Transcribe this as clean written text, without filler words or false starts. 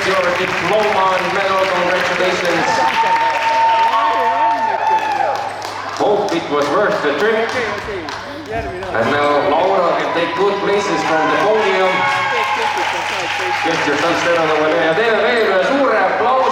your diploma and medal. Congratulations. Hope it was worth the trip. And now Laura can take good places from the podium. Get yourself set on the way. Ja teeme veel suure aplausi.